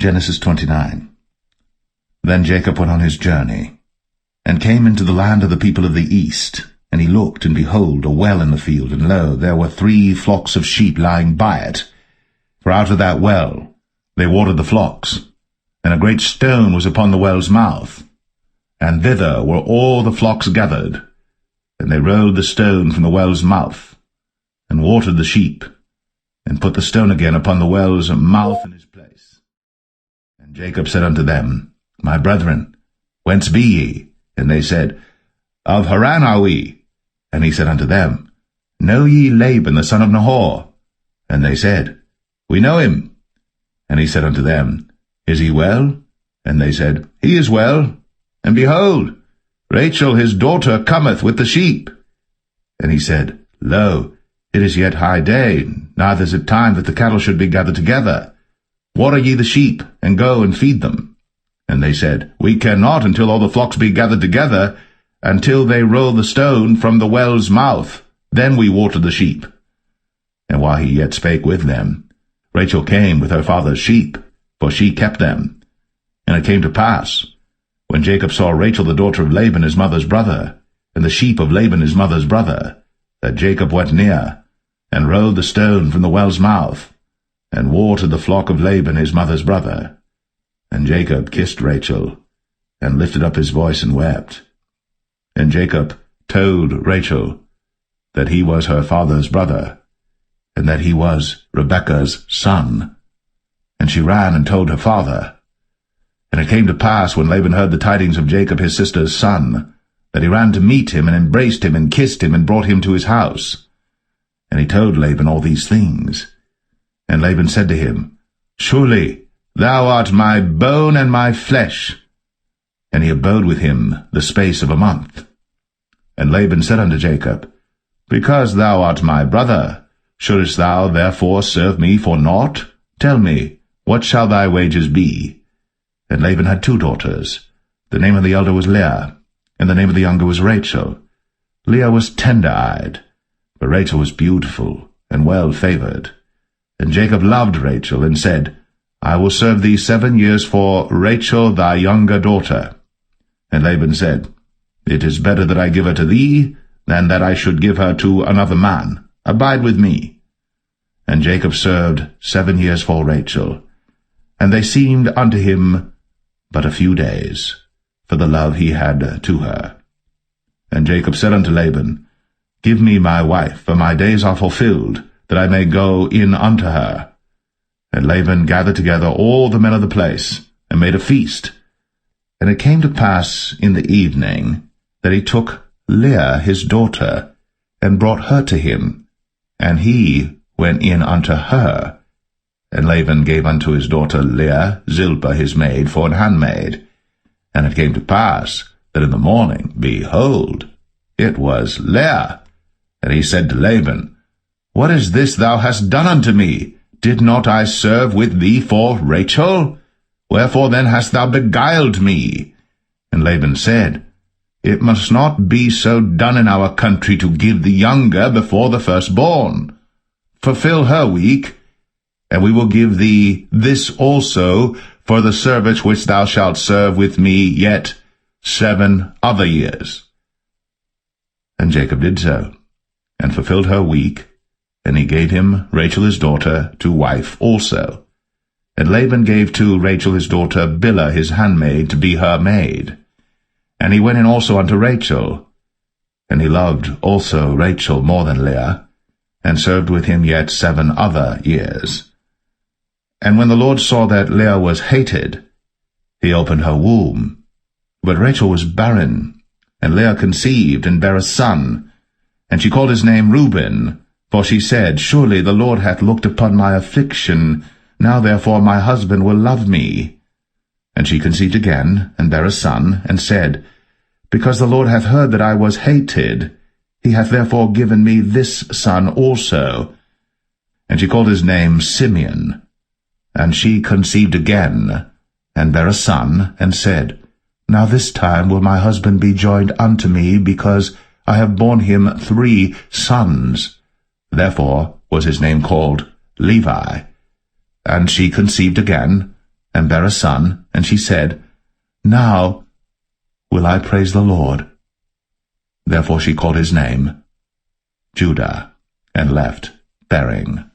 Genesis 29. Then Jacob went on his journey, and came into the land of the people of the east. And he looked, and behold, a well in the field, and lo, there were 3 flocks of sheep lying by it. For out of that well they watered the flocks, and a great stone was upon the well's mouth. And thither were all the flocks gathered. And they rolled the stone from the well's mouth, and watered the sheep, and put the stone again upon the well's mouth in his place. And Jacob said unto them, My brethren, whence be ye? And they said, Of Haran are we. And he said unto them, Know ye Laban the son of Nahor? And they said, We know him. And he said unto them, Is he well? And they said, He is well. And behold, Rachel his daughter cometh with the sheep. And he said, Lo, it is yet high day, neither is it time that the cattle should be gathered together. Water ye the sheep, and go and feed them. And they said, We cannot until all the flocks be gathered together, until they roll the stone from the well's mouth. Then we water the sheep. And while he yet spake with them, Rachel came with her father's sheep, for she kept them. And it came to pass, when Jacob saw Rachel the daughter of Laban his mother's brother, and the sheep of Laban his mother's brother, that Jacob went near, and rolled the stone from the well's mouth, and watered the flock of Laban his mother's brother. And Jacob kissed Rachel, and lifted up his voice and wept. And Jacob told Rachel that he was her father's brother, and that he was Rebekah's son. And she ran and told her father. And it came to pass, when Laban heard the tidings of Jacob his sister's son, that he ran to meet him, and embraced him, and kissed him, and brought him to his house. And he told Laban all these things. And Laban said to him, Surely thou art my bone and my flesh. And he abode with him the space of a month. And Laban said unto Jacob, Because thou art my brother, shouldest thou therefore serve me for naught? Tell me, what shall thy wages be? And Laban had 2 daughters. The name of the elder was Leah, and the name of the younger was Rachel. Leah was tender-eyed, but Rachel was beautiful and well-favored. And Jacob loved Rachel, and said, I will serve thee 7 years for Rachel thy younger daughter. And Laban said, It is better that I give her to thee, than that I should give her to another man. Abide with me. And Jacob served 7 years for Rachel. And they seemed unto him but a few days, for the love he had to her. And Jacob said unto Laban, Give me my wife, for my days are fulfilled, that I may go in unto her. And Laban gathered together all the men of the place, and made a feast. And it came to pass in the evening, that he took Leah his daughter, and brought her to him, and he went in unto her. And Laban gave unto his daughter Leah Zilpah his maid for an handmaid. And it came to pass, that in the morning, behold, it was Leah. And he said to Laban, What is this thou hast done unto me? Did not I serve with thee for Rachel? Wherefore then hast thou beguiled me? And Laban said, It must not be so done in our country to give the younger before the firstborn. Fulfill her week, and we will give thee this also for the service which thou shalt serve with me yet 7 other years. And Jacob did so, and fulfilled her week, and he gave him Rachel his daughter to wife also. And Laban gave to Rachel his daughter Bilhah his handmaid to be her maid. And he went in also unto Rachel. And he loved also Rachel more than Leah, and served with him yet 7 other years. And when the Lord saw that Leah was hated, he opened her womb. But Rachel was barren, and Leah conceived, and bare a son. And she called his name Reuben, for she said, Surely the Lord hath looked upon my affliction, now therefore my husband will love me. And she conceived again, and bare a son, and said, Because the Lord hath heard that I was hated, he hath therefore given me this son also. And she called his name Simeon. And she conceived again, and bare a son, and said, Now this time will my husband be joined unto me, because I have borne him 3 sons. Therefore was his name called Levi. And she conceived again, and bare a son, and she said, Now will I praise the Lord. Therefore she called his name Judah, and left bearing.